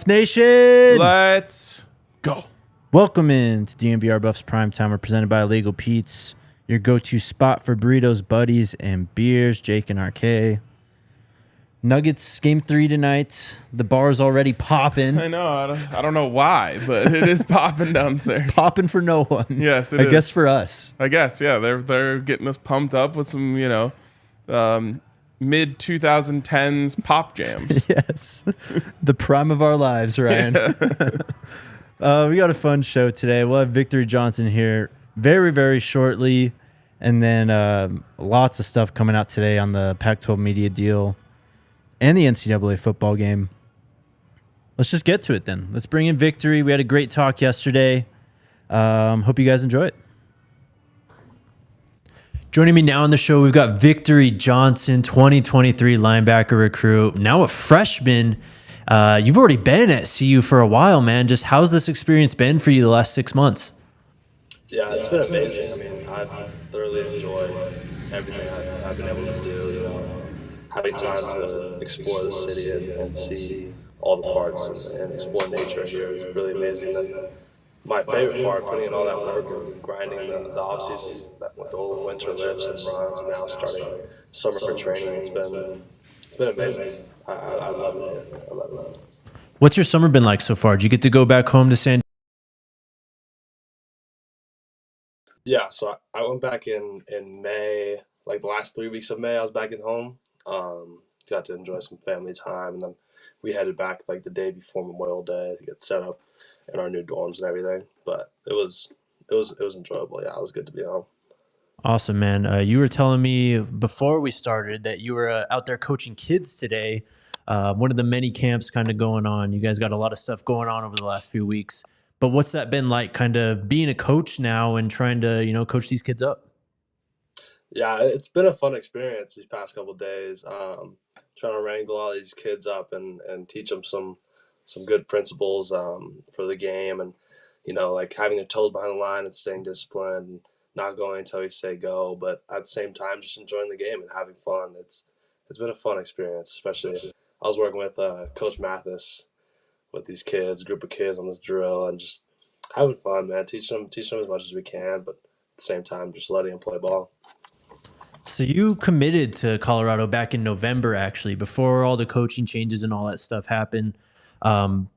Buff Nation! Let's go. Welcome in to DNVR Buffs Primetime. We're presented by Illegal Pete's, your go-to spot for burritos, buddies, and beers. Jake and RK. Nuggets game 3 tonight. The bar's already popping. I know. I don't know why, but it is popping downstairs. It's popping for no one. Yes, I guess for us. I guess, yeah. They're getting us pumped up with some, mid 2010s pop jams. Yes. The prime of our lives, Ryan. Yeah. We got a fun show today. We'll have Victory Johnson here very, very shortly. And then lots of stuff coming out today on the Pac-12 media deal and the NCAA football game. Let's just get to it then. Let's bring in Victory. We had a great talk yesterday. Hope you guys enjoy it. Joining me now on the show, we've got Victory Johnson, 2023 linebacker recruit, now a freshman. You've already been at CU for a while, man. Just how's this experience been for you the last 6 months? Yeah, it's been amazing. I mean, I've thoroughly enjoyed everything I've been able to do, having time to explore the city and see all the parts and explore nature here is really amazing. And my favorite part, putting in all that work and grinding the off-season with all the winter lifts and runs and now starting summer for training, it's been amazing. I love it. I love it. What's your summer been like so far? Did you get to go back home to San? Yeah, so I went back in May, like the last 3 weeks of May, I was back at home. Got to enjoy some family time, and then we headed back like the day before Memorial Day to get set up in our new dorms and everything. But it was enjoyable. Yeah, it was good to be home. Awesome, man. You were telling me before we started that you were out there coaching kids today. One of the many camps kind of going on. You guys got a lot of stuff going on over the last few weeks. But what's that been like, kind of being a coach now and trying to, coach these kids up? Yeah, it's been a fun experience these past couple of days. Trying to wrangle all these kids up and teach them some good principles for the game, and like having their toes behind the line and staying disciplined, and not going until you say go, but at the same time just enjoying the game and having fun. It's been a fun experience, especially I was working with Coach Mathis with these kids, a group of kids on this drill, and just having fun, man. Teach them as much as we can, but at the same time just letting them play ball. So you committed to Colorado back in November, actually, before all the coaching changes and all that stuff happened.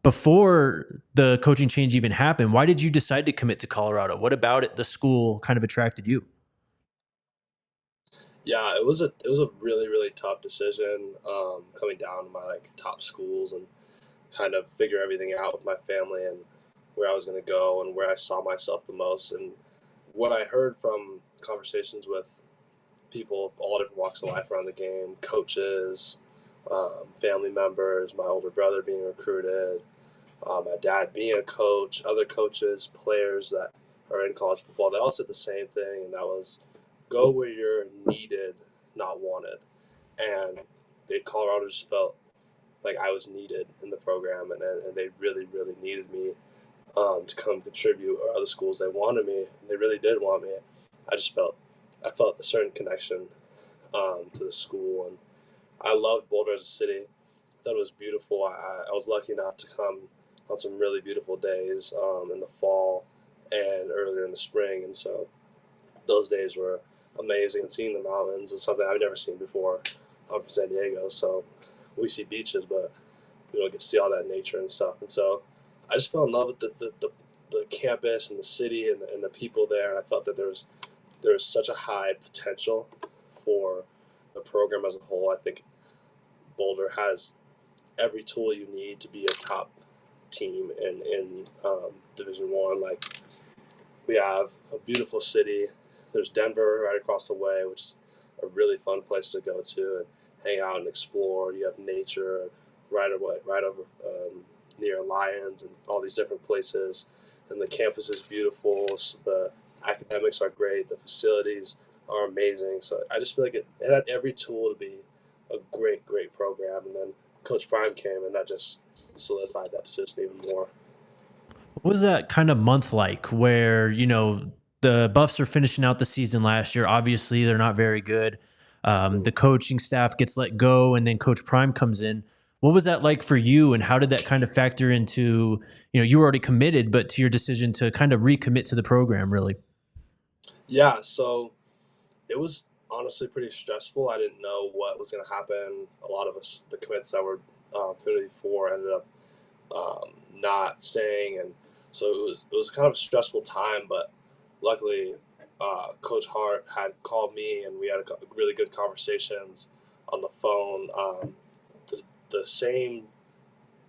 Before the coaching change even happened, why did you decide to commit to Colorado? What about it, the school, kind of attracted you? Yeah, it was a really, really tough decision coming down to my top schools and kind of figure everything out with my family and where I was going to go and where I saw myself the most. And what I heard from conversations with people of all different walks of life around the game, coaches, family members, my older brother being recruited, my dad being a coach, other coaches, players that are in college football, they all said the same thing, and that was go where you're needed, not wanted. And Colorado just felt like I was needed in the program, and they really, really needed me to come contribute, or other schools, they wanted me, and they really did want me. I felt a certain connection to the school, and I loved Boulder as a city. I thought it was beautiful. I was lucky enough to come on some really beautiful days in the fall and earlier in the spring, and so those days were amazing. And seeing the mountains is something I've never seen before. I'm from San Diego, so we see beaches, but we don't get to see all that nature and stuff. And so I just fell in love with the campus and the city and the people there. I felt that there was such a high potential for the program as a whole. I think Boulder has every tool you need to be a top team in Division I. Like, we have a beautiful city. There's Denver right across the way, which is a really fun place to go to and hang out and explore. You have nature right over near Lions and all these different places. And the campus is beautiful. The academics are great. The facilities are amazing. So I just feel like it had every tool to be a great, great program. And then Coach Prime came, and that just solidified that decision even more. What was that kind of month like where, the Buffs are finishing out the season last year? Obviously, they're not very good. The coaching staff gets let go, and then Coach Prime comes in. What was that like for you, and how did that kind of factor into, you were already committed, but to your decision to kind of recommit to the program, really? Yeah, so it was honestly pretty stressful. I didn't know what was going to happen. A lot of us, the commits that were committed before, ended up not staying, and so it was kind of a stressful time. But luckily, Coach Hart had called me, and we had really good conversations on the phone. The,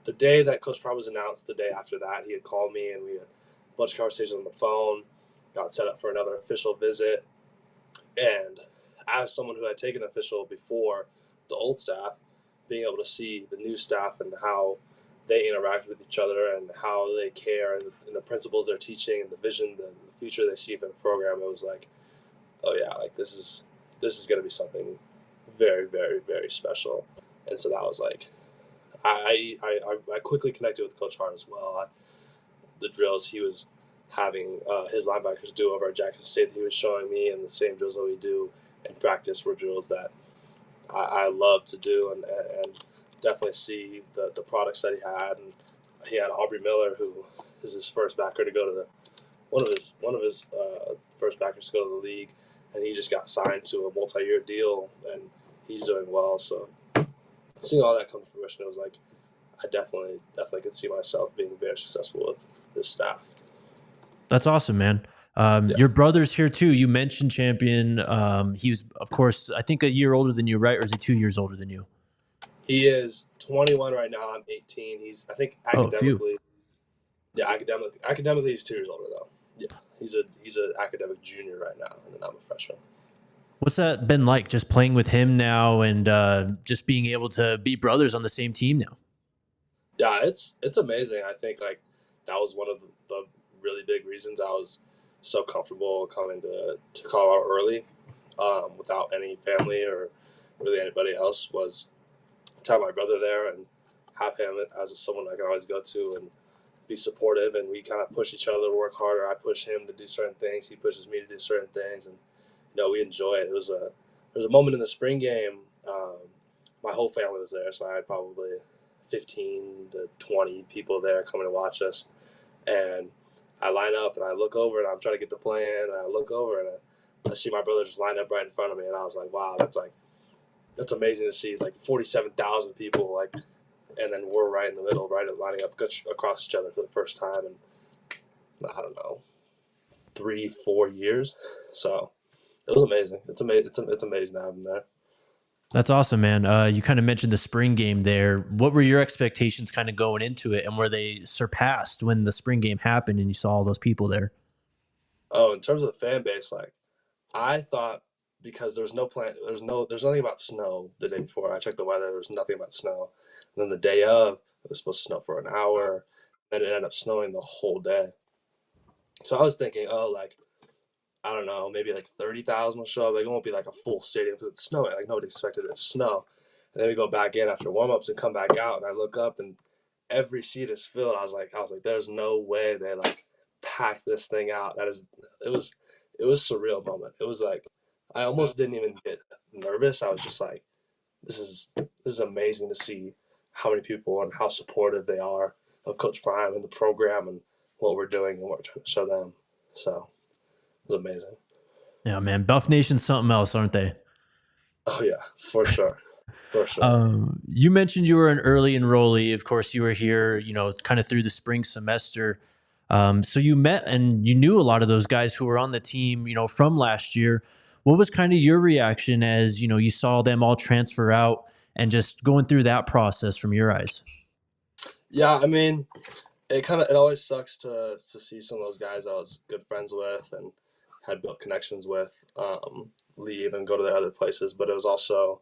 the day that Coach Prime was announced, the day after that, he had called me, and we had a bunch of conversations on the phone. Got set up for another official visit, and as someone who had taken official before the old staff, being able to see the new staff and how they interact with each other and how they care, and the principles they're teaching and the vision, the future they see for the program, it was like, oh yeah, like this is going to be something very, very, very special. And so that was like, I quickly connected with Coach Hart as well. The drills he was having his linebackers do over at Jackson State that he was showing me, and the same drills that we do in practice were drills that I love to do, and definitely see the products that he had. And he had Aubrey Miller, who is his first backer to go to the one of his first backers to go to the league, and he just got signed to a multi-year deal, and he's doing well. So seeing all that come to fruition, it was like I definitely could see myself being very successful with this staff. That's awesome, man. Your brother's here too. You mentioned Champion. He was, of course, I think a year older than you, right? Or is he 2 years older than you? He is 21 right now. I'm 18. He's, I think, academically. Academically, he's 2 years older though. Yeah, he's an academic junior right now, and then I'm a freshman. What's that been like, just playing with him now, and just being able to be brothers on the same team now? Yeah, it's amazing. I think like that was one of the really big reasons I was so comfortable coming to Colorado early, without any family or really anybody else, was to have my brother there and have him as someone I can always go to and be supportive. And we kind of push each other to work harder. I push him to do certain things. He pushes me to do certain things, and we enjoy it. There was a moment in the spring game. My whole family was there, so I had probably 15 to 20 people there coming to watch us, and I line up and I look over and I'm trying to get the play in, and I look over and I see my brother just line up right in front of me, and I was like, wow, that's amazing to see, like 47,000 people, like, and then we're right in the middle, right lining up across each other for the first time in, I don't know, 3-4 years. So it was amazing. It's amazing. It's amazing to have him there. That's awesome, man. You kind of mentioned the spring game there. What were your expectations kind of going into it, and were they surpassed when the spring game happened and you saw all those people there? Oh, in terms of the fan base, like I thought, because there's nothing about snow the day before. I checked the weather. There was nothing about snow. And then the day of, it was supposed to snow for an hour, and it ended up snowing the whole day. So I was thinking, oh, like, I don't know, maybe like 30,000 will show up. Like, it won't be like a full stadium because it's snowing. Like, nobody expected it to snow. And then we go back in after warm-ups and come back out, and I look up and every seat is filled. I was like, there's no way they like packed this thing out. It was a surreal moment. It was like I almost didn't even get nervous. I was just like, this is amazing to see how many people and how supportive they are of Coach Prime and the program and what we're doing and what we're trying to show them. So it was amazing. Yeah, man. Buff Nation's something else, aren't they? Oh yeah, for sure. For sure. You mentioned you were an early enrollee. Of course, you were here, kind of through the spring semester. So you met and you knew a lot of those guys who were on the team, from last year. What was kind of your reaction as, you saw them all transfer out and just going through that process from your eyes? Yeah, I mean, it always sucks to see some of those guys I was good friends with and had built connections with leave and go to their other places. But it was also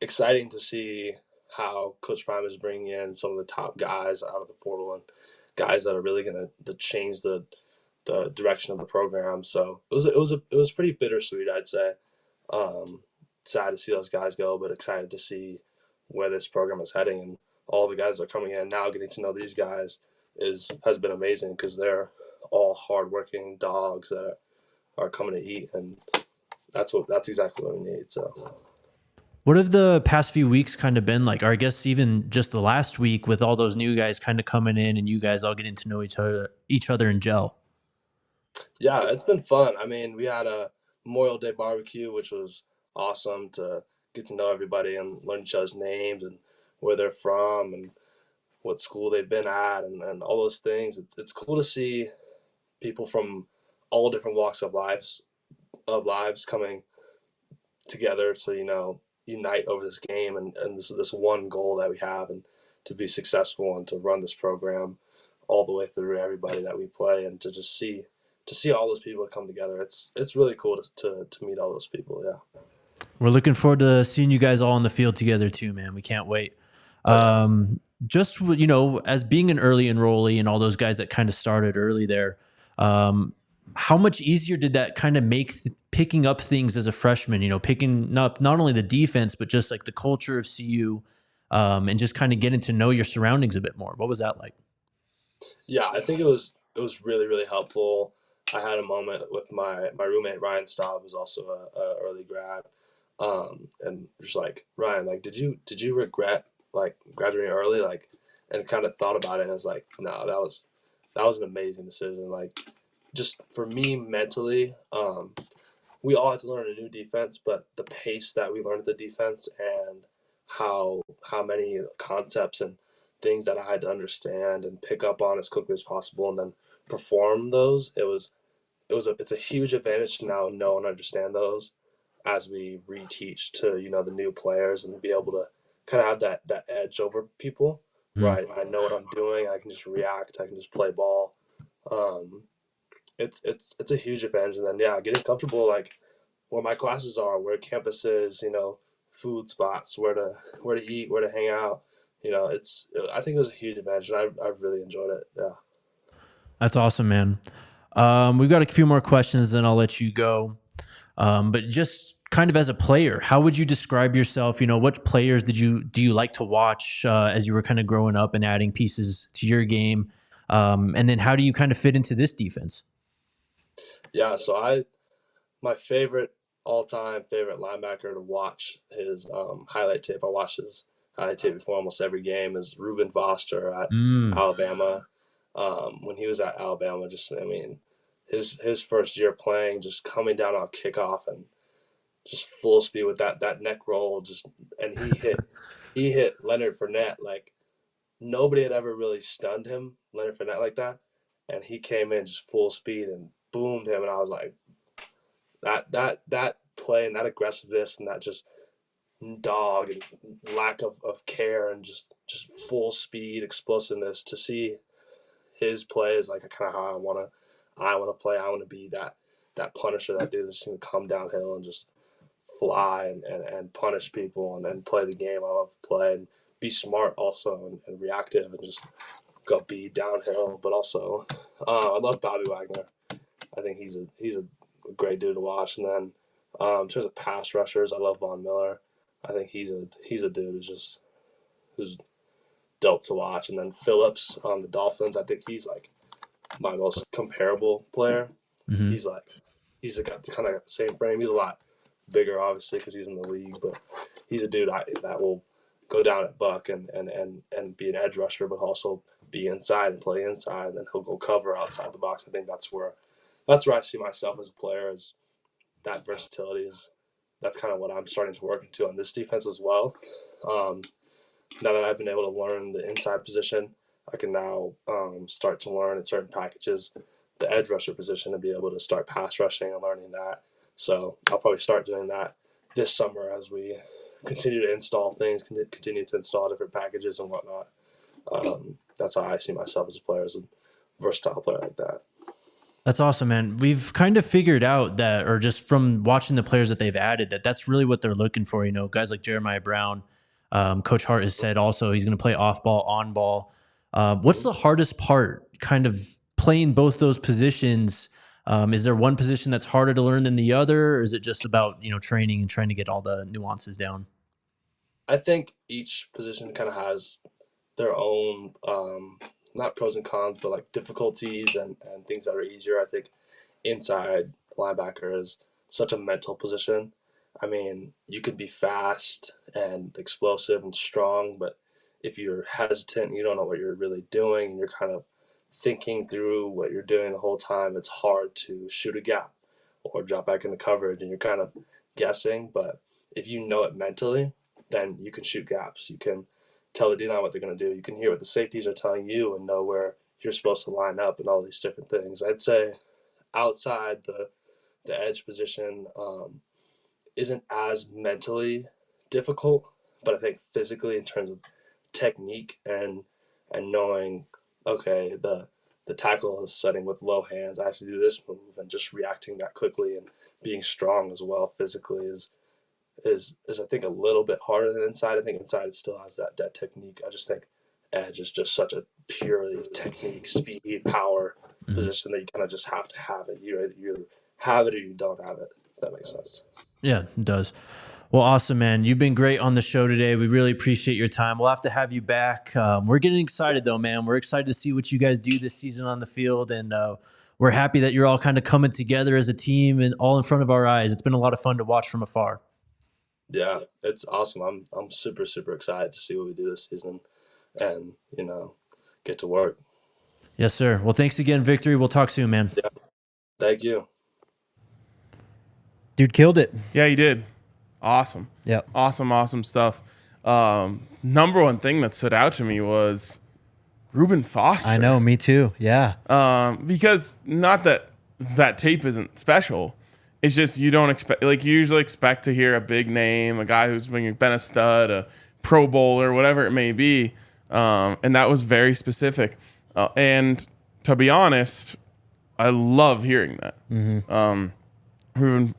exciting to see how Coach Prime is bringing in some of the top guys out of the portal and guys that are really going to change the direction of the program. So it was pretty bittersweet, I'd say. Sad to see those guys go, but excited to see where this program is heading, and all the guys that are coming in now. Getting to know these guys has been amazing because they're all hardworking dogs that are coming to eat, and that's exactly what we need. So. What have the past few weeks kind of been like? Or I guess even just the last week with all those new guys kind of coming in and you guys all getting to know each other in gel. Yeah, it's been fun. I mean, we had a Memorial Day barbecue, which was awesome to get to know everybody and learn each other's names and where they're from and what school they've been at and all those things. It's cool to see people from all different walks of lives coming together to, unite over this game and this one goal that we have and to be successful and to run this program all the way through everybody that we play and to just see all those people come together. It's really cool to meet all those people. Yeah. We're looking forward to seeing you guys all on the field together too, man. We can't wait. Just, as being an early enrollee and all those guys that kind of started early there, how much easier did that kind of make picking up things as a freshman, picking up not only the defense, but just like the culture of CU, and just kind of getting to know your surroundings a bit more? What was that like? Yeah, I think it was really, really helpful. I had a moment with my roommate Ryan Staub, who's also a early grad, and just like, Ryan, like, did you regret like graduating early, like, and kind of thought about it, and I was like, no, that was an amazing decision. Like, just for me mentally, we all had to learn a new defense, but the pace that we learned the defense and how many concepts and things that I had to understand and pick up on as quickly as possible and then perform those, it's a huge advantage to now know and understand those as we reteach to the new players and be able to kind of have that edge over people. Right, I know what I'm doing. I can just react. I can just play ball. It's a huge advantage. And then getting comfortable like where my classes are, where campus is, food spots, where to eat, where to hang out. I think it was a huge advantage, and I've really enjoyed it. Yeah. That's awesome, man. We've got a few more questions, then I'll let you go. But just kind of as a player, how would you describe yourself? What players do you like to watch as you were kind of growing up and adding pieces to your game? And then how do you kind of fit into this defense? Yeah, so my all-time favorite linebacker to watch his highlight tape. I watch his highlight tape before almost every game. Is Reuben Foster at Alabama. When he was at Alabama, his first year playing, just coming down on kickoff and just full speed with that neck roll, and he hit Leonard Fournette like nobody had ever really stunned him, Leonard Fournette, like that, and he came in just full speed and boomed him, and I was like, that play and that aggressiveness and that just dog and lack of care and just full speed explosiveness, to see his play is like kind of how I want to play. I want to be that punisher, that dude that's going to come downhill and just fly and punish people and then play the game I love to play and be smart also and reactive and just go be downhill. But also, I love Bobby Wagner. I think he's a great dude to watch. And then in terms of pass rushers, I love Von Miller. I think he's a dude who's dope to watch. And then Phillips on the Dolphins, I think he's like my most comparable player. Mm-hmm. He's got the kind of same frame. He's a lot bigger, obviously, because he's in the league, but he's a dude that will go down at buck and be an edge rusher, but also be inside and play inside, and then he'll go cover outside the box. I think that's where I see myself as a player, is that versatility. That's kind of what I'm starting to work into on this defense as well. Now that I've been able to learn the inside position, I can now start to learn in certain packages the edge rusher position and be able to start pass rushing and learning that. So I'll probably start doing that this summer as we continue to install things, continue to install different packages and whatnot. That's how I see myself as a player, as a versatile player like that. That's awesome, man. We've kind of figured out that, or just from watching the players that they've added, that's really what they're looking for. Guys like Jeremiah Brown. Coach Hart has said also he's going to play off ball, on ball. What's the hardest part, kind of playing both those positions? Is there one position that's harder to learn than the other, or is it just about training and trying to get all the nuances down? I think each position kind of has their own not pros and cons, but like difficulties and things that are easier. I think inside linebacker is such a mental position, I mean, you can be fast and explosive and strong, but if you're hesitant, you don't know what you're really doing, and you're kind of thinking through what you're doing the whole time, it's hard to shoot a gap or drop back into coverage, and you're kind of guessing. But if you know it mentally, then you can shoot gaps. You can tell the D-line what they're going to do. You can hear what the safeties are telling you and know where you're supposed to line up and all these different things. I'd say outside the edge position isn't as mentally difficult, but I think physically in terms of technique and knowing, okay, the tackle is setting with low hands, I have to do this move, and just reacting that quickly and being strong as well physically is I think a little bit harder than inside. I think inside it still has that technique. I just think edge is just such a purely technique, speed, power position that you kind of just have to have it. You either have it or you don't have it, if that makes sense. Yeah, it does. Well, awesome, man. You've been great on the show today. We really appreciate your time. We'll have to have you back. We're getting excited, though, man. We're excited to see what you guys do this season on the field, and we're happy that you're all kind of coming together as a team and all in front of our eyes. It's been a lot of fun to watch from afar. Yeah, it's awesome. I'm super, super excited to see what we do this season and, get to work. Yes, sir. Well, thanks again, Victory. We'll talk soon, man. Yeah, thank you. Dude killed it. Yeah, you did. Awesome. Yep. Awesome stuff. Number one thing that stood out to me was Reuben Foster. I know, me too. Yeah. Because not that tape isn't special. It's just you don't expect, like you usually expect to hear a big name, a guy who's been a stud, a Pro Bowler, whatever it may be. And that was very specific. And to be honest, I love hearing that. Mm-hmm.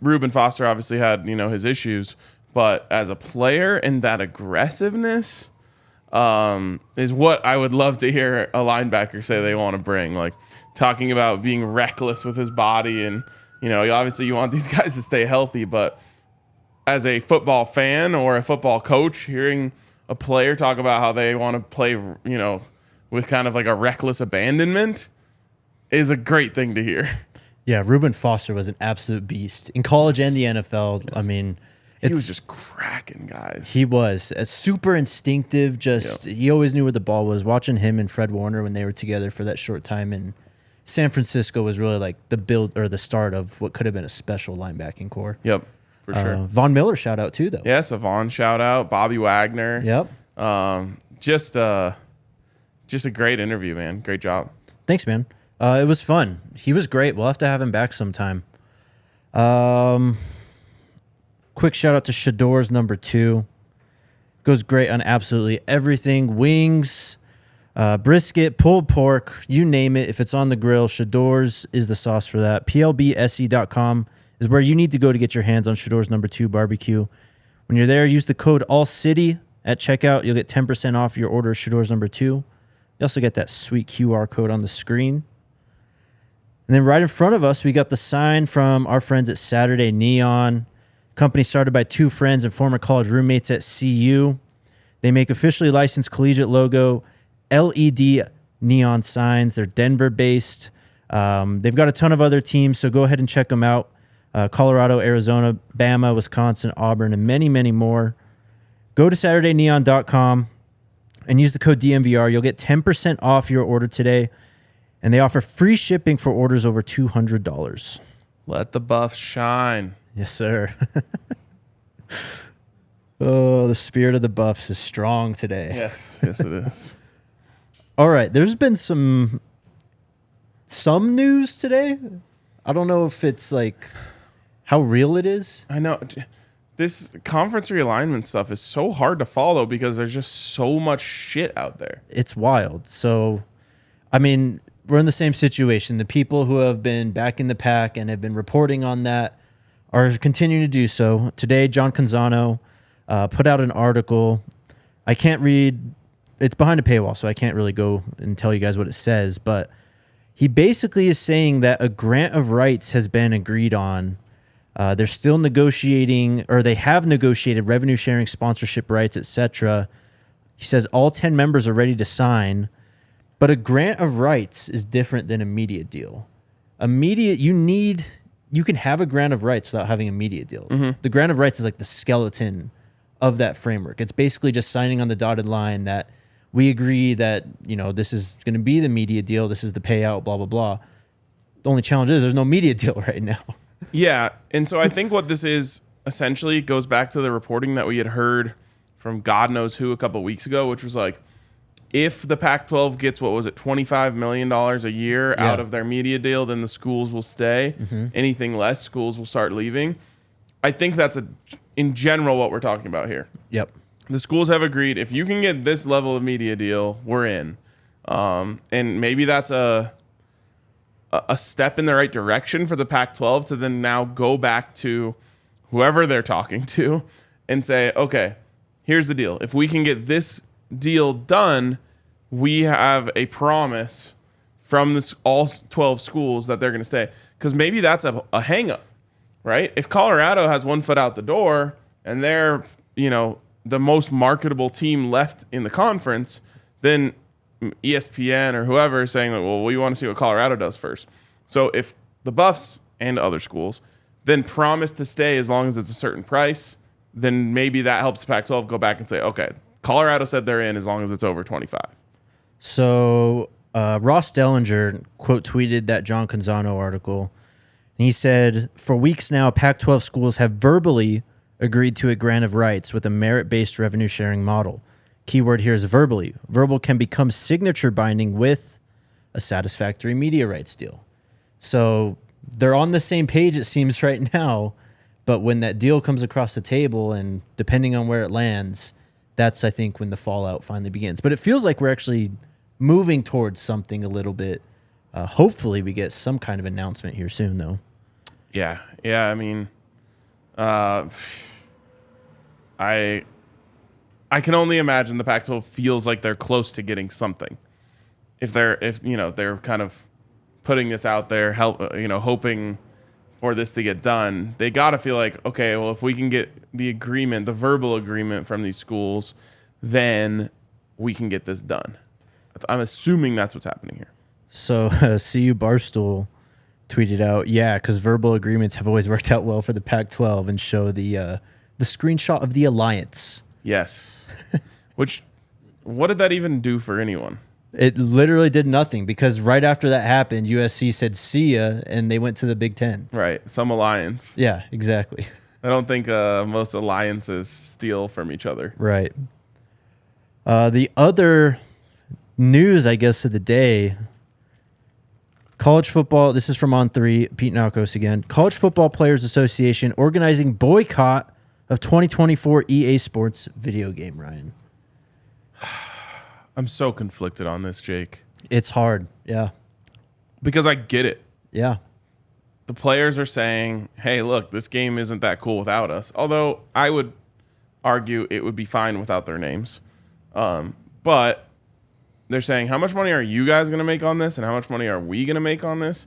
Reuben Foster obviously had, his issues, but as a player and that aggressiveness is what I would love to hear a linebacker say they want to bring. Like talking about being reckless with his body and, obviously you want these guys to stay healthy, but as a football fan or a football coach, hearing a player talk about how they want to play, with kind of like a reckless abandonment is a great thing to hear. Yeah, Reuben Foster was an absolute beast in college and the NFL. Yes. I mean, he was just cracking guys. He was super instinctive. He always knew where the ball was. Watching him and Fred Warner when they were together for that short time in San Francisco was really like the build or the start of what could have been a special linebacking core. Yep, for sure. Von Miller shout out too, though. Yes, a Von shout out. Bobby Wagner. Yep. Just a great interview, man. Great job. Thanks, man. It was fun. He was great. We'll have to have him back sometime. Quick shout out to Shador's number 2. Goes great on absolutely everything. Wings, brisket, pulled pork, you name it. If it's on the grill, Shador's is the sauce for that. PLBSE.com is where you need to go to get your hands on Shador's number 2 barbecue. When you're there, use the code ALLCITY at checkout. You'll get 10% off your order of Shador's number 2. You also get that sweet QR code on the screen. And then right in front of us, we got the sign from our friends at Saturday Neon. Company started by 2 friends and former college roommates at CU. They make officially licensed collegiate logo LED neon signs. They're Denver-based. They've got a ton of other teams, so go ahead and check them out. Colorado, Arizona, Bama, Wisconsin, Auburn, and many, many more. Go to SaturdayNeon.com and use the code DNVR. You'll get 10% off your order today. And they offer free shipping for orders over $200. Let the Buffs shine. Yes, sir. Oh, the spirit of the Buffs is strong today. Yes, it is. All right, there's been some news today. I don't know if it's like how real it is. I know. This conference realignment stuff is so hard to follow because there's just so much shit out there. It's wild. So, I mean, we're in the same situation. The people who have been back in the pack and have been reporting on that are continuing to do so. Today, John Canzano put out an article. I can't read. It's behind a paywall, so I can't really go and tell you guys what it says. But he basically is saying that a grant of rights has been agreed on. They're still negotiating, or they have negotiated revenue sharing, sponsorship rights, etc. He says all 10 members are ready to sign. But a grant of rights is different than a media deal. A media, you need you can have a grant of rights without having a media deal. Mm-hmm. The grant of rights is like the skeleton of that framework. It's basically just signing on the dotted line that we agree that, this is going to be the media deal. This is the payout, blah, blah, blah. The only challenge is there's no media deal right now. Yeah. And so I think what this is essentially goes back to the reporting that we had heard from God knows who a couple of weeks ago, which was like, if the Pac-12 gets, what was it, $25 million a year out of their media deal, then the schools will stay. Mm-hmm. Anything less, schools will start leaving. I think that's in general what we're talking about here. Yep. The schools have agreed, if you can get this level of media deal, we're in. And maybe that's a step in the right direction for the Pac-12 to then now go back to whoever they're talking to and say, okay, here's the deal. If we can get this deal done, we have a promise from all 12 schools that they're going to stay. Because maybe that's a hang-up, right? If Colorado has one foot out the door and they're, the most marketable team left in the conference, then ESPN or whoever is saying, well, we want to see what Colorado does first. So if the Buffs and other schools then promise to stay as long as it's a certain price, then maybe that helps the Pac-12 go back and say, okay, Colorado said they're in as long as it's over 25. So Ross Dellinger quote tweeted that John Canzano article. And he said, for weeks now, Pac-12 schools have verbally agreed to a grant of rights with a merit-based revenue sharing model. Keyword here is verbally. Verbal can become signature binding with a satisfactory media rights deal. So they're on the same page, it seems, right now. But when that deal comes across the table and depending on where it lands, that's, I think, when the fallout finally begins. But it feels like we're actually moving towards something a little bit. Hopefully we get some kind of announcement here soon, though. Yeah. I mean, I can only imagine the Pac-12 feels like they're close to getting something. If they're kind of putting this out there, hoping for this to get done, they got to feel like, okay, well, if we can get the verbal agreement from these schools, then we can get this done. I'm assuming that's what's happening here. So CU Barstool tweeted out, because verbal agreements have always worked out well for the Pac-12, and show the screenshot of the alliance. Yes. Which, what did that even do for anyone? It literally did nothing, because right after that happened, USC said see ya, and they went to the Big Ten. Right. Some alliance. Yeah, exactly. I don't think most alliances steal from each other. Right. The other news, I guess, of the day, college football, this is from On3, Pete Nalkos again. College Football Players Association organizing boycott of 2024 EA Sports video game, Ryan. I'm so conflicted on this, Jake. It's hard, yeah. Because I get it. Yeah. The players are saying, hey, look, this game isn't that cool without us. Although I would argue it would be fine without their names. But they're saying, how much money are you guys going to make on this? And how much money are we going to make on this?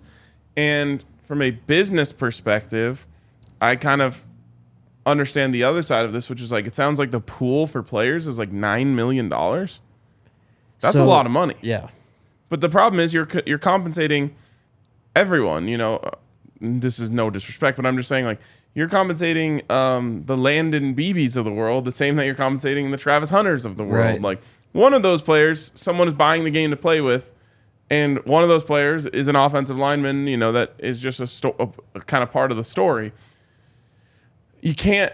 And from a business perspective, I kind of understand the other side of this, which is like, it sounds like the pool for players is like $9 million. That's a lot of money. Yeah. But the problem is you're compensating everyone. This is no disrespect, but I'm just saying, like, you're compensating the Landon Beebes of the world the same that you're compensating the Travis Hunters of the world. Right. Like, one of those players, someone is buying the game to play with, and one of those players is an offensive lineman, that is just a kind of part of the story. You can't.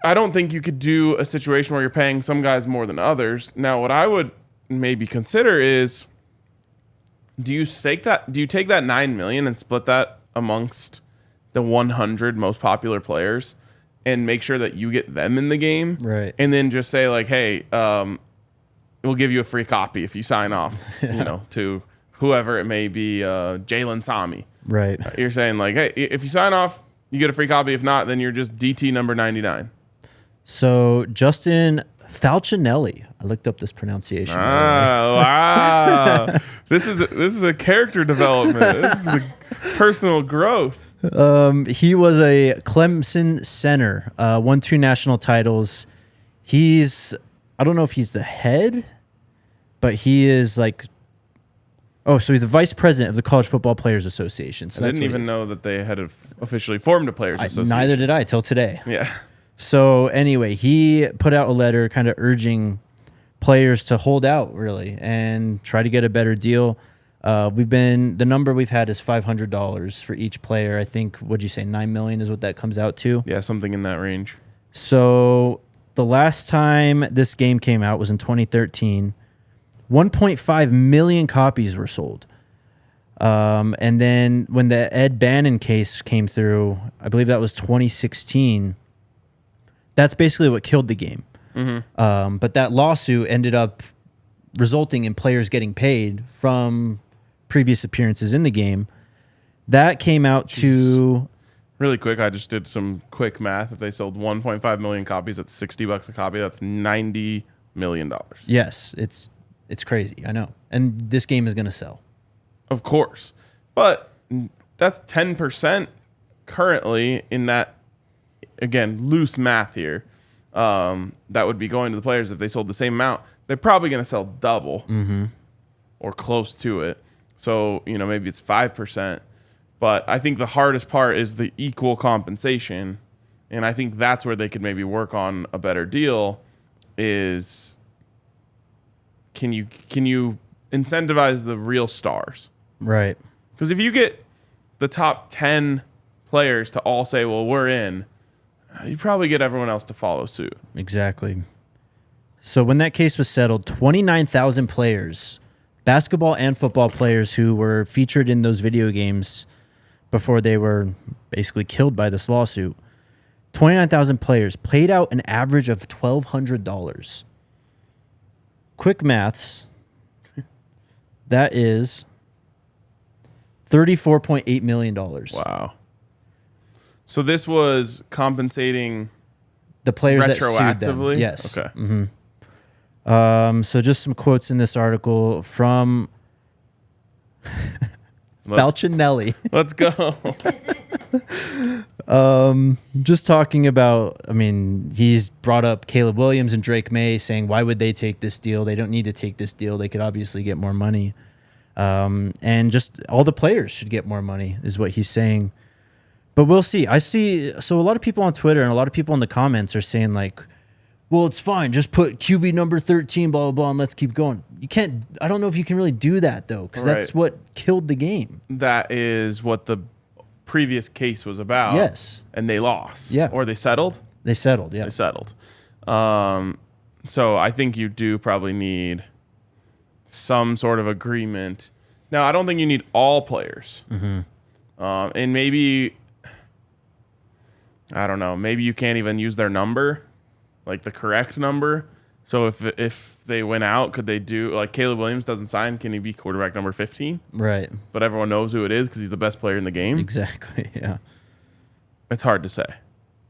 I don't think you could do a situation where you're paying some guys more than others. Now, what I would maybe consider is, do you take that $9 million and split that amongst the 100 most popular players and make sure that you get them in the game, right? And then just say like, hey, we'll give you a free copy if you sign off, to whoever it may be, Jalen Sami, right? You're saying like, hey, if you sign off, you get a free copy. If not, then you're just DT number 99. So Justin Falcinelli, I looked up this pronunciation. Oh, wow. This is a character development. This is a personal growth. He was a Clemson center, won 2 national titles. I don't know if he's the head, but he is like Oh, so he's the vice president of the College Football Players Association. So I didn't even know that they had officially formed a players association. Neither did I till today. Yeah. So anyway, he put out a letter kind of urging players to hold out really and try to get a better deal. The number we've had is $500 for each player. I think, what'd you say, $9 million is what that comes out to? Yeah, something in that range. So the last time this game came out was in 2013. 1.5 million copies were sold. And then when the Ed Bannon case came through, I believe that was 2016, that's basically what killed the game. Mm-hmm. But that lawsuit ended up resulting in players getting paid from previous appearances in the game. That came out to... Really quick, I just did some quick math. If they sold 1.5 million copies at $60 a copy, that's $90 million. Yes, it's crazy. I know. And this game is going to sell. Of course. But that's 10% currently in that, again, loose math here. That would be going to the players. If they sold the same amount, they're probably going to sell double or close to it. So, maybe it's 5%. But I think the hardest part is the equal compensation. And I think that's where they could maybe work on a better deal is can you incentivize the real stars? Right. Because if you get the top 10 players to all say, well, we're in, you probably get everyone else to follow suit. Exactly. So when that case was settled, 29,000 players, basketball and football players who were featured in those video games before they were basically killed by this lawsuit, 29,000 players paid out an average of $1,200. Quick maths, that is $34.8 million. Wow. So this was compensating the players that sued them. retroactively? Yes. Okay. Mm-hmm. So just some quotes in this article from Falcinelli. Let's go. Just talking about, he's brought up Caleb Williams and Drake May saying, why would they take this deal? They don't need to take this deal. They could obviously get more money. And just all the players should get more money is what he's saying. But we'll see. So a lot of people on Twitter and a lot of people in the comments are saying like, well, it's fine. Just put QB number 13, blah, blah, blah, and let's keep going. You can't, I don't know if you can really do that though, because that's what killed the game. That is what the previous case was about. Yes. And they lost. Yeah. Or they settled? They settled, yeah. They settled. So I think you do probably need some sort of agreement. Now, I don't think you need all players. And maybe, I don't know, maybe you can't even use their number, like the correct number. So if they went out, could they do, like Caleb Williams doesn't sign, can he be quarterback number 15? Right. But everyone knows who it is because he's the best player in the game. Exactly, yeah. It's hard to say.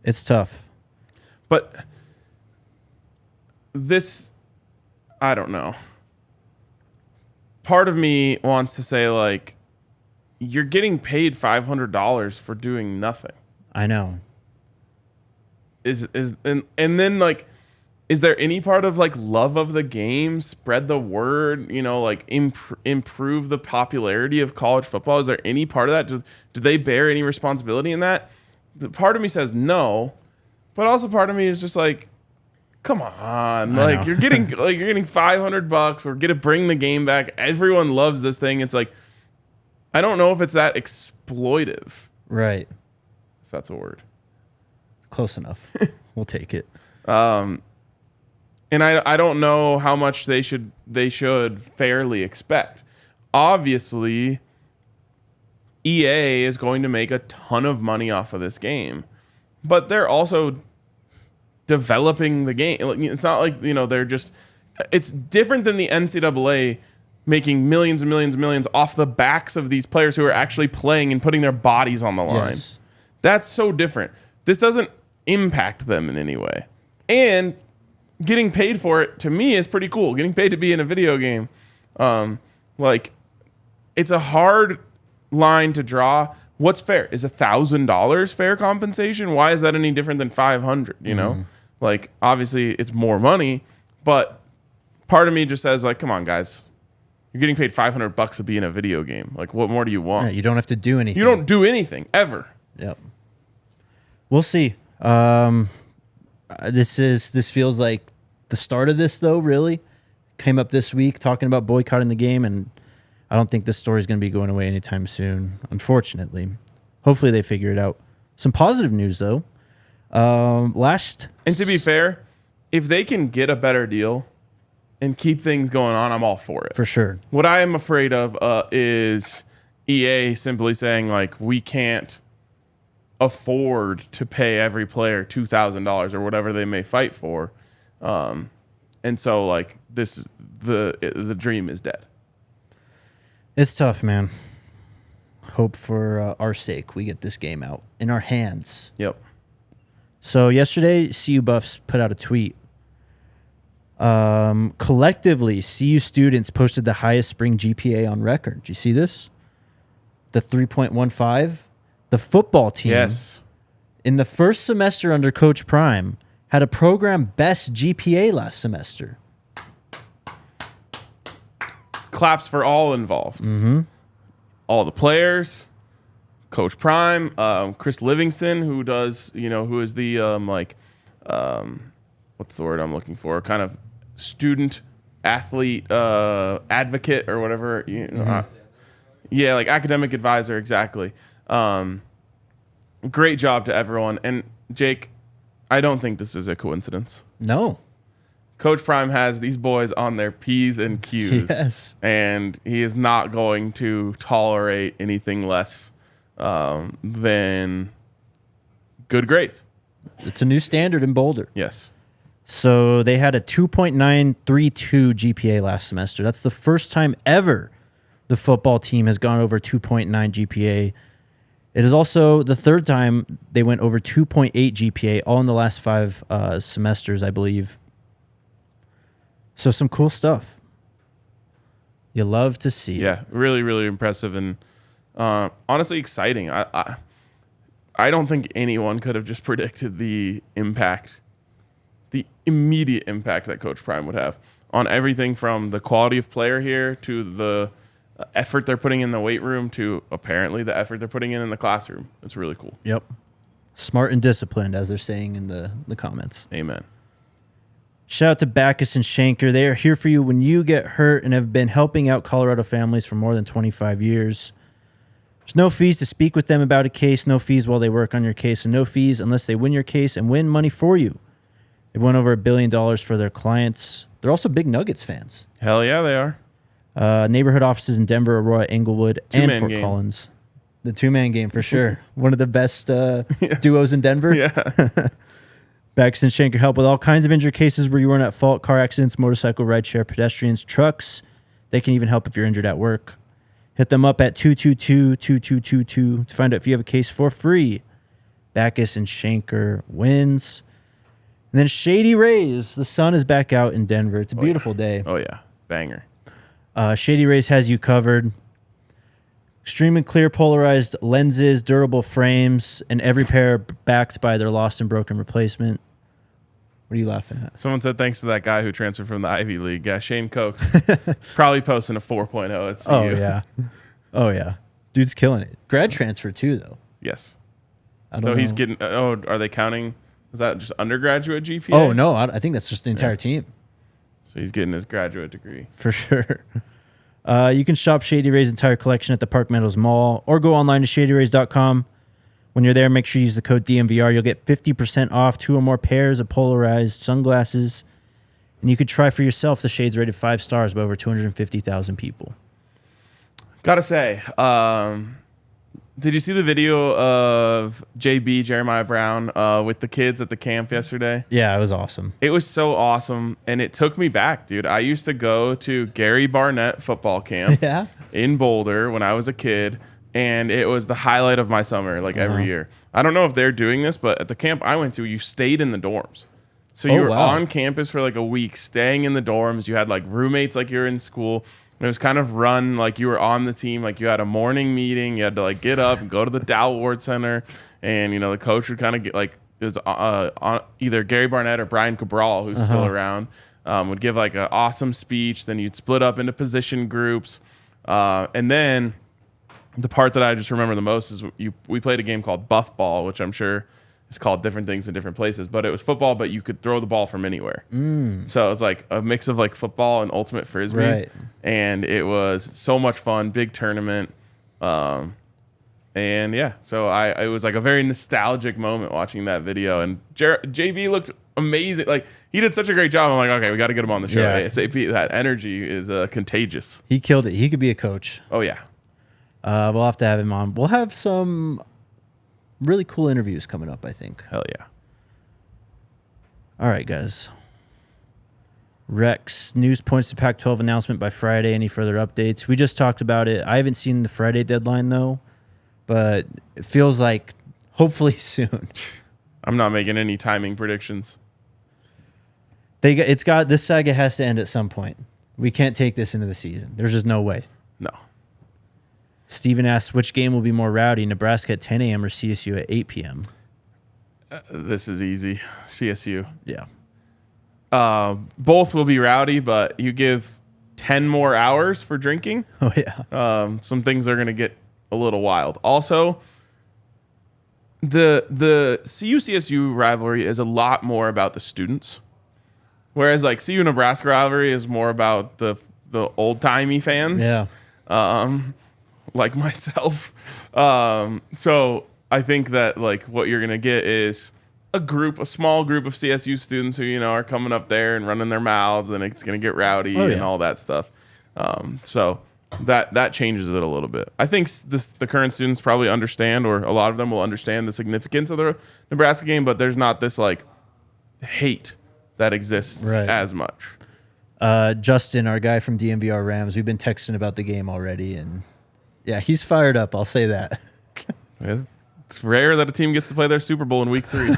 It's tough. But this, I don't know. Part of me wants to say, like, you're getting paid $500 for doing nothing. I know. And then, like, is there any part of, like, love of the game, spread the word, like, improve the popularity of college football? Is there any part of that? Do they bear any responsibility in that? Part of me says no, but also part of me is just like, come on, like you're getting $500. We're gonna bring the game back. Everyone loves this thing. It's like, I don't know if it's that exploitive. Right. If that's a word. Close enough. We'll take it. And I don't know how much they should fairly expect. Obviously, EA is going to make a ton of money off of this game, but they're also developing the game. It's not like, they're just, it's different than the NCAA making millions and millions and millions off the backs of these players who are actually playing and putting their bodies on the line. Yes. That's so different. This doesn't impact them in any way. And getting paid for it, to me, is pretty cool. Getting paid to be in a video game. It's a hard line to draw. What's fair? Is $1,000 fair compensation? Why is that any different than $500? Like, obviously it's more money, but part of me just says, like, come on, guys, You're getting paid $500 to be in a video game. Like, what more do you want? Yeah, you don't have to do anything. You don't do anything ever. Yep. We'll see. This feels like the start of this, though. Really came up this week talking about boycotting the game, and I don't think this story is going to be going away anytime soon. Unfortunately, hopefully they figure it out. Some positive news though. And to be fair, if they can get a better deal and keep things going on, I'm all for it. For sure. What I am afraid of is EA simply saying, like, we can't afford to pay every player $2,000 or whatever they may fight for. And so, like, the dream is dead. It's tough, man. Hope for our sake we get this game out in our hands. Yep. So yesterday, CU Buffs put out a tweet. Collectively, CU students posted the highest spring GPA on record. Did you see this? The 3.15. The football team, yes, in the first semester under Coach Prime, had a program best GPA last semester. Claps for all involved. Mm-hmm. All the players, Coach Prime, Chris Livingston, who is the what's the word I'm looking for? Kind of student athlete advocate or whatever. Yeah, like academic advisor, exactly. Great job to everyone. And Jake, I don't think this is a coincidence. No. Coach Prime has these boys on their P's and Q's. Yes. And he is not going to tolerate anything less than good grades. It's a new standard in Boulder. Yes. So they had a 2.932 GPA last semester. That's the first time ever the football team has gone over 2.9 GPA. It is also the third time they went over 2.8 GPA, all in the last 5 semesters, I believe. So some cool stuff. You love to see. Yeah, really, really impressive and honestly exciting. I don't think anyone could have just predicted the impact, the immediate impact that Coach Prime would have on everything from the quality of player here to the effort they're putting in the weight room to apparently the effort they're putting in the classroom. It's really cool. Yep. Smart and disciplined, as they're saying in the comments. Amen. Shout out to Backus and Shanker. They are here for you when you get hurt and have been helping out Colorado families for more than 25 years. There's no fees to speak with them about a case, no fees while they work on your case, and no fees unless they win your case and win money for you. They've won over $1 billion for their clients. They're also big Nuggets fans. Hell yeah, they are. Neighborhood offices in Denver, Aurora, Inglewood, and Fort Collins. The two-man game for sure. One of the best duos in Denver. Yeah. Backus and Shanker help with all kinds of injury cases where you weren't at fault, car accidents, motorcycle, rideshare, pedestrians, trucks. They can even help if you're injured at work. Hit them up at 222-2222 to find out if you have a case for free. Backus and Shanker wins. And then Shady Rays. The sun is back out in Denver. It's a beautiful day. Oh, yeah. Banger. Shady Rays has you covered. Extremely clear polarized lenses, durable frames, and every pair backed by their lost and broken replacement. What are you laughing at? Someone said thanks to that guy who transferred from the Ivy League. Yeah, Shane Cokes. Probably posting a 4.0 at CU. Oh, yeah. Oh, yeah. Dude's killing it. Grad transfer, too, though. Yes. I don't know. He's getting... are they counting... Is that just undergraduate GPA? Oh, no. I think that's just the entire team. So he's getting his graduate degree. For sure. You can shop Shady Rays' entire collection at the Park Meadows Mall or go online to shadyrays.com. When you're there, make sure you use the code DNVR. You'll get 50% off 2 or more pairs of polarized sunglasses. And you could try for yourself the shades rated 5 stars by over 250,000 people. Gotta say, did you see the video of JB, Jeremiah Brown, with the kids at the camp yesterday? Yeah, it was awesome. It was so awesome, and it took me back, dude. I used to go to Gary Barnett football camp in Boulder when I was a kid, and it was the highlight of my summer, like every year. I don't know if they're doing this, but at the camp I went to, you stayed in the dorms. So you were on campus for like a week, staying in the dorms. You had like roommates like you're in school. It was kind of run like you were on the team, like you had a morning meeting. You had to like get up and go to the Dow Ward Center, and the coach would kind of get like it was on either Gary Barnett or Brian Cabral, who's still around. would give like an awesome speech. Then you'd split up into position groups. And then the part that I just remember the most is we played a game called Buff Ball, which I'm sure is called different things in different places. But it was football, but you could throw the ball from anywhere. So it was like a mix of like football and ultimate frisbee. Right. And it was so much fun, big tournament. And yeah, so it was like a very nostalgic moment watching that video. And JB looked amazing. Like, he did such a great job. I'm like, okay, we got to get him on the show ASAP. That energy is contagious. He killed it. He could be a coach. Oh yeah. We'll have to have him on. We'll have some really cool interviews coming up, I think. Hell yeah. All right, guys. Rex, news points to Pac-12 announcement by Friday. Any further updates? We just talked about it. I haven't seen the Friday deadline, though, but it feels like hopefully soon. I'm not making any timing predictions. This saga has to end at some point. We can't take this into the season. There's just no way. No. Steven asks, which game will be more rowdy, Nebraska at 10 a.m. or CSU at 8 p.m.? This is easy. CSU. Yeah. Both will be rowdy, but you give 10 more hours for drinking. Oh, yeah. Some things are going to get a little wild. Also, the CU-CSU rivalry is a lot more about the students, whereas like CU-Nebraska rivalry is more about the old-timey fans. Yeah. Like myself. So I think that like what you're going to get is a small group of CSU students who, are coming up there and running their mouths, and it's going to get rowdy and all that stuff. So that changes it a little bit. I think the current students probably understand, or a lot of them will understand the significance of the Nebraska game, but there's not this like hate that exists as much. Justin, our guy from DNVR Rams, we've been texting about the game already, and yeah, he's fired up. I'll say that. It's rare that a team gets to play their Super Bowl in week 3.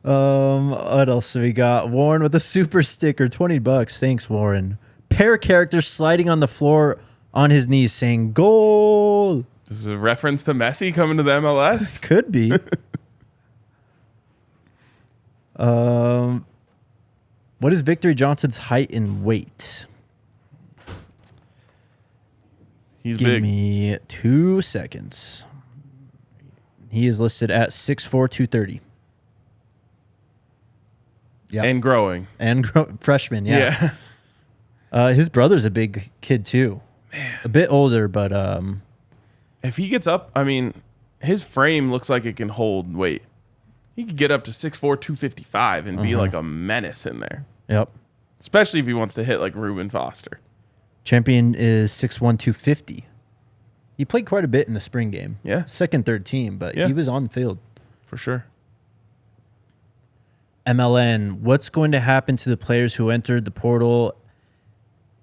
What else have we got? Warren with a super sticker, $20. Thanks, Warren. Pair character sliding on the floor on his knees saying goal. This is a reference to Messi coming to the MLS? Could be. What is Victory Johnson's height and weight? He's Give big. me 2 seconds. He is listed at 6'4", 230. Yeah, And growing. And freshman. Yeah. His brother's a big kid too. Man. A bit older, but if he gets up, I mean, his frame looks like it can hold weight. He could get up to 6'4", 255 and be like a menace in there. Yep. Especially if he wants to hit like Reuben Foster. Champion is 6'1", 250. He played quite a bit in the spring game. Yeah. Second, third team, but he was on the field. For sure. MLN, what's going to happen to the players who entered the portal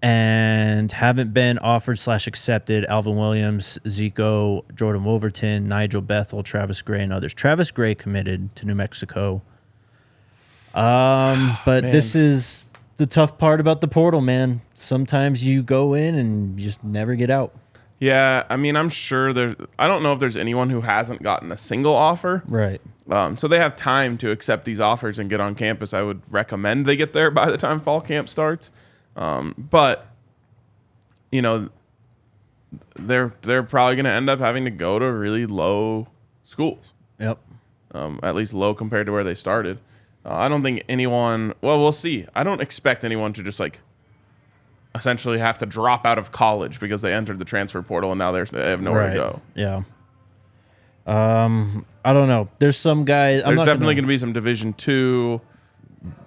and haven't been offered / accepted? Alvin Williams, Zico, Jordan Wolverton, Nigel Bethel, Travis Gray, and others. Travis Gray committed to New Mexico. But this is the tough part about the portal, man. Sometimes you go in and you just never get out. Yeah, I mean, I'm sure I don't know if there's anyone who hasn't gotten a single offer. Right. So they have time to accept these offers and get on campus. I would recommend they get there by the time fall camp starts. But, they're probably going to end up having to go to really low schools. Yep. At least low compared to where they started. I don't think anyone, well, we'll see. I don't expect anyone to just like essentially have to drop out of college because they entered the transfer portal and now they have nowhere to go. Yeah. I don't know. There's some guys. There's definitely going to be some Division II.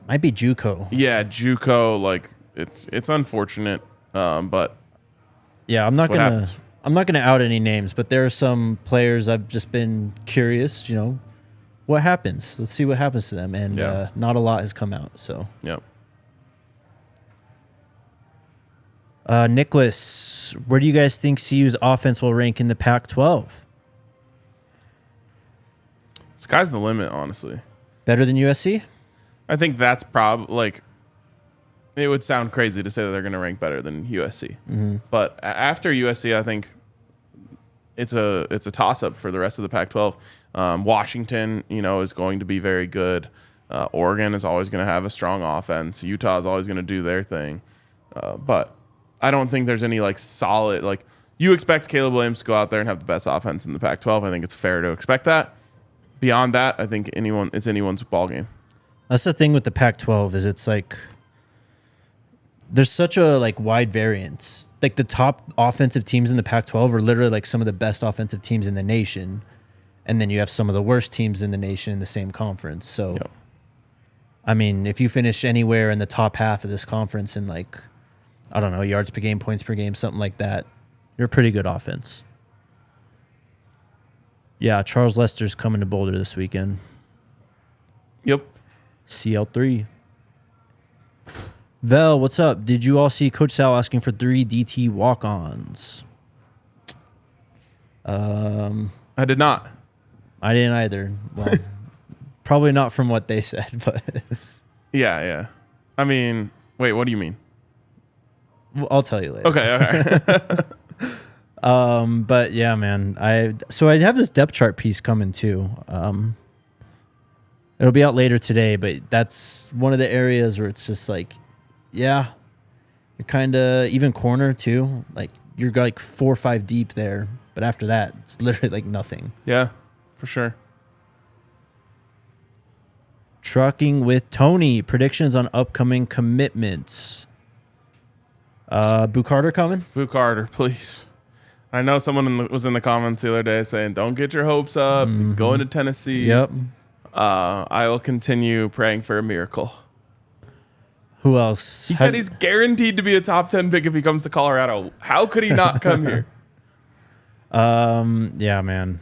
Might be JUCO. Yeah, JUCO. Like it's unfortunate, but yeah, I'm not gonna out any names, but there are some players I've just been curious. What happens? Let's see what happens to them, and not a lot has come out. So yep. Nicholas, where do you guys think CU's offense will rank in the Pac-12? Sky's the limit, honestly. Better than USC? I think that's probably like. It would sound crazy to say that they're going to rank better than USC, but after USC, I think it's a toss up for the rest of the Pac-12. Washington, is going to be very good. Oregon is always going to have a strong offense. Utah is always going to do their thing. But I don't think there's any like solid, like you expect Caleb Williams to go out there and have the best offense in the Pac-12. I think it's fair to expect that. Beyond that, I think it's anyone's ball game. That's the thing with the Pac-12 is it's like there's such a like wide variance. Like the top offensive teams in the Pac-12 are literally like some of the best offensive teams in the nation, and then you have some of the worst teams in the nation in the same conference. So, Yep. I mean, if you finish anywhere in the top half of this conference in like, I don't know, yards per game, points per game, something like that, you're a pretty good offense. Yeah, Charles Lester's coming to Boulder this weekend. Yep. CL3. Vel, what's up? Did you all see Coach Sal asking for 3 DT walk-ons? I did not. I didn't either. Well, probably not from what they said, but Yeah. I mean, wait, what do you mean? I'll tell you later. Okay. But yeah, man, I have this depth chart piece coming too. It'll be out later today, but that's one of the areas where it's just like, yeah, you're kind of even corner too. Like you're like 4 or 5 deep there, but after that, it's literally like nothing. Yeah, for sure. Trucking with Tony. Predictions on upcoming commitments. Boo Carter coming? Boo Carter, please. I know someone was in the comments the other day saying, don't get your hopes up. Mm-hmm. He's going to Tennessee. Yep. I will continue praying for a miracle. Who else? He said he's guaranteed to be a top 10 pick if he comes to Colorado. How could he not come here? Yeah, man.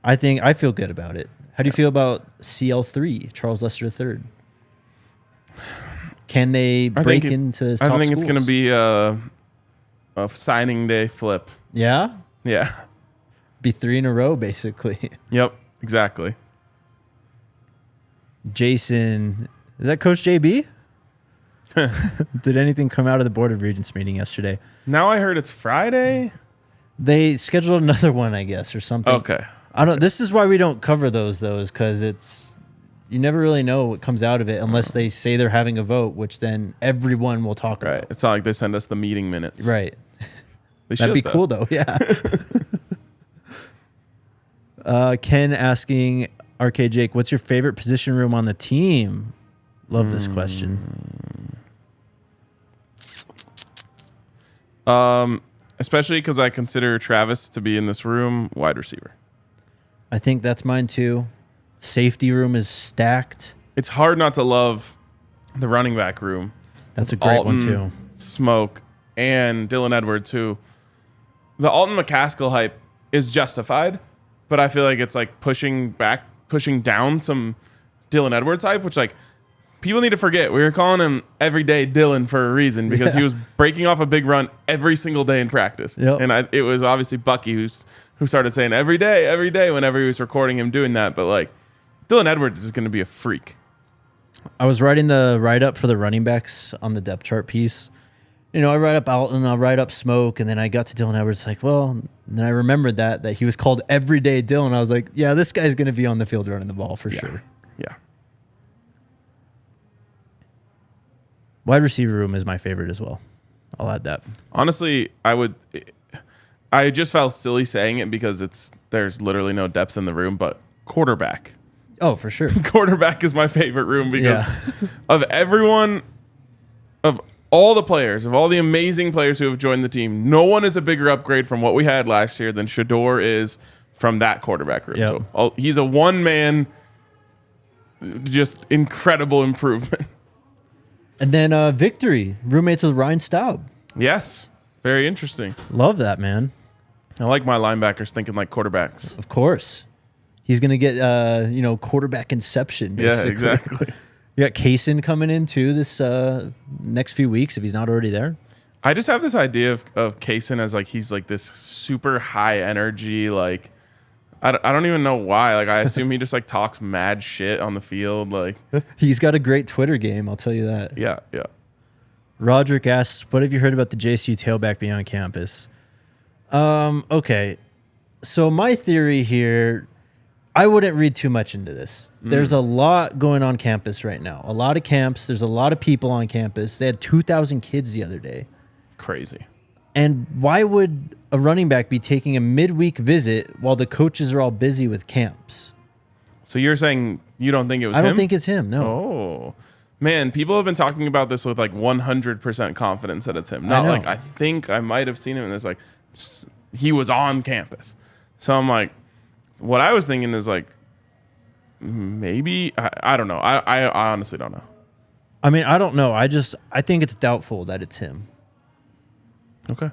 I feel good about it. How do you feel about CL3, Charles Lester III? Can they break into his top I think schools? it's going to be a signing day flip. Yeah? Yeah. Be 3 in a row, basically. Yep, exactly. Jason, is that Coach JB? Did anything come out of the Board of Regents meeting yesterday? Now I heard it's Friday. They scheduled another one, I guess, or something. Okay. I don't. This is why we don't cover those, though, is because it's you never really know what comes out of it unless they say they're having a vote, which then everyone will talk right. about. It's not like they send us the meeting minutes. Right. That'd be cool, though. Yeah. Ken asking RK Jake, what's your favorite position room on the team? Love this question. Especially because I consider Travis to be in this room wide receiver. I think that's mine too. Safety room is stacked. It's hard not to love the running back room. That's a great Alton, one too. Smoke, and Dylan Edwards, who the Alton McCaskill hype is justified, but I feel like it's like pushing down some Dylan Edwards hype, which like people need to forget. We were calling him everyday Dylan for a reason because he was breaking off a big run every single day in practice. Yep. And it was obviously Bucky who started saying every day whenever he was recording him doing that. But like Dylan Edwards is going to be a freak. I was writing the write-up for the running backs on the depth chart piece. You know, I write up Alton, I'll write up Smoke, and then I got to Dylan Edwards, like, well, and then I remembered that he was called Everyday Dylan. I was like, yeah, this guy's going to be on the field running the ball for sure. Yeah. Wide receiver room is my favorite as well. I'll add that. Honestly, I just felt silly saying it because there's literally no depth in the room, but quarterback. Oh, for sure. Quarterback is my favorite room because of everyone, of all the players, of all the amazing players who have joined the team, no one is a bigger upgrade from what we had last year than Shador is from that quarterback room. Yep. So he's a one-man, just incredible improvement. And then Victory, roommates with Ryan Staub. Yes. Very interesting. Love that, man. I like my linebackers thinking like quarterbacks. Of course. He's going to get, quarterback inception, basically. Yeah, exactly. You got Kaysen coming in, too, this next few weeks, if he's not already there. I just have this idea of Kaysen as, like, he's, like, this super high energy, like, I don't even know why. Like, I assume he just, like, talks mad shit on the field. Like, He's got a great Twitter game, I'll tell you that. yeah. Roderick asks, what have you heard about the JSU tailback being on campus? Okay. So my theory here, I wouldn't read too much into this. There's a lot going on campus right now. A lot of camps. There's a lot of people on campus. They had 2,000 kids the other day. Crazy. And why would a running back be taking a midweek visit while the coaches are all busy with camps? So you're saying you don't think it was him? I don't think it's him, no. Oh. Man, people have been talking about this with like 100% confidence that it's him. Not like, I think I might have seen him, and it's like, he was on campus. So I'm like, what I was thinking is like, maybe, I don't know. I honestly don't know. I mean, I don't know. I think it's doubtful that it's him. Okay.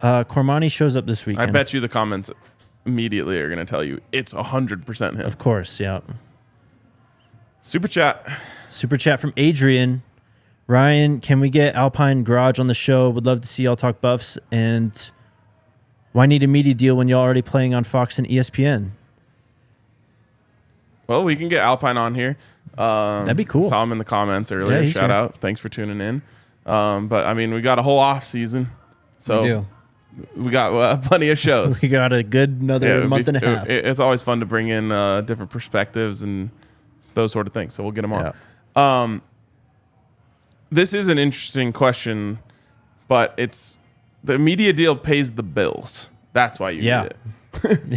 Cormani shows up this weekend. I bet you the comments immediately are going to tell you it's 100% him. Of course, yeah. Super chat from Adrian. Ryan, can we get Alpine Garage on the show? Would love to see y'all talk Buffs. And why need a media deal when y'all already playing on Fox and ESPN? Well, we can get Alpine on here. That'd be cool. Saw him in the comments earlier. Yeah, Shout out. Thanks for tuning in. But, I mean, we got a whole off season. So we got plenty of shows. We got a good another month and a half. It's always fun to bring in different perspectives and those sort of things. So we'll get them on. Yeah. This is an interesting question, but it's the media deal pays the bills. That's why you need it.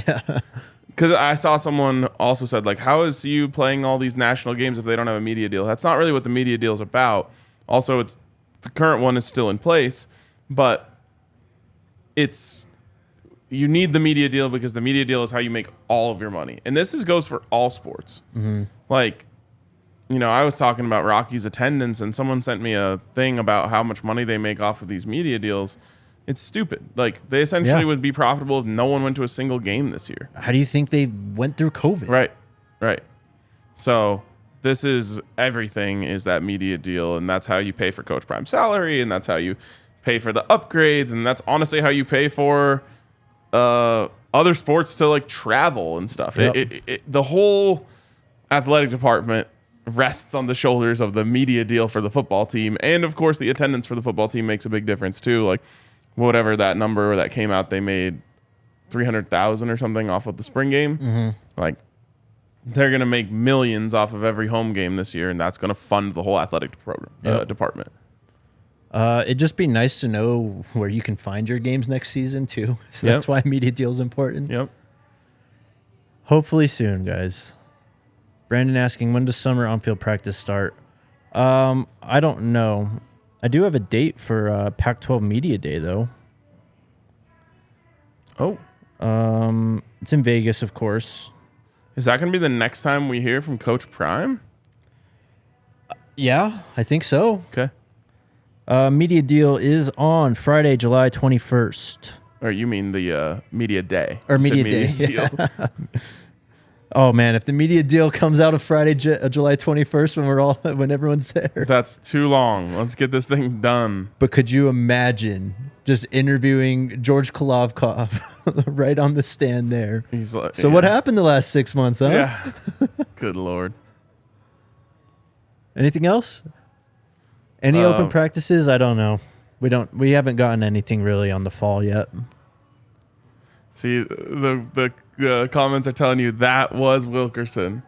Yeah. Because I saw someone also said, like, how is you playing all these national games if they don't have a media deal? That's not really what the media deal is about. Also, the current one is still in place, but you need the media deal because the media deal is how you make all of your money. And this goes for all sports. Mm-hmm. Like, I was talking about Rocky's attendance, and someone sent me a thing about how much money they make off of these media deals. It's stupid. Like, they essentially would be profitable if no one went to a single game this year. How do you think they went through COVID? Right. So this is everything is that media deal, and that's how you pay for Coach Prime's salary, and that's how you pay for the upgrades, and that's honestly how you pay for other sports to like travel and stuff. Yep. The whole athletic department rests on the shoulders of the media deal for the football team, and of course the attendance for the football team makes a big difference too. Like whatever that number that came out, they made $300,000 or something off of the spring game. Mm-hmm. Like they're gonna make millions off of every home game this year, and that's gonna fund the whole athletic program department. It'd just be nice to know where you can find your games next season too. So that's why media deal is important. Yep. Hopefully soon, guys. Brandon asking, when does summer on-field practice start? I don't know. I do have a date for Pac-12 Media Day, though. Oh. It's in Vegas, of course. Is that going to be the next time we hear from Coach Prime? Yeah, I think so. Okay. Media deal is on Friday, July 21st. Or you mean the media day. Or media day. Deal. Oh, man, if the media deal comes out of Friday, July 21st when everyone's there. That's too long. Let's get this thing done. But could you imagine just interviewing George Kolovkov right on the stand there? He's like, so what happened the last 6 months, huh? Yeah. Good Lord. Anything else? Any open practices? I don't know. We haven't gotten anything really on the fall yet. See, the comments are telling you that was Wilkerson.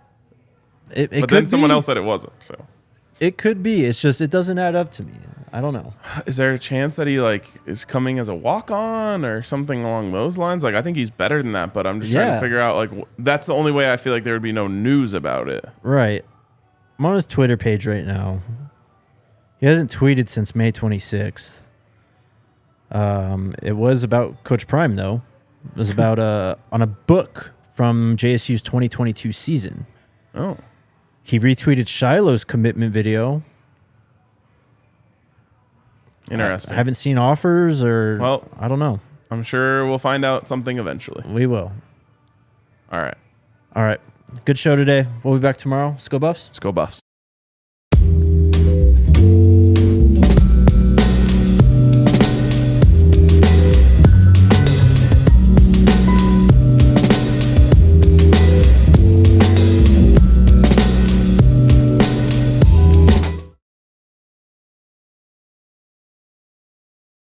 But then someone else said it wasn't. So it could be. It's just it doesn't add up to me. I don't know. Is there a chance that he is coming as a walk-on or something along those lines? Like I think he's better than that, but I'm just trying to figure out that's the only way I feel like there would be no news about it. Right. I'm on his Twitter page right now. He hasn't tweeted since May 26th. It was about Coach Prime though. It was about on a book from JSU's 2022 season. Oh. He retweeted Shiloh's commitment video. Interesting. I haven't seen offers I don't know. I'm sure we'll find out something eventually. We will. All right. Good show today. We'll be back tomorrow. Let's go Buffs. Let's go Buffs.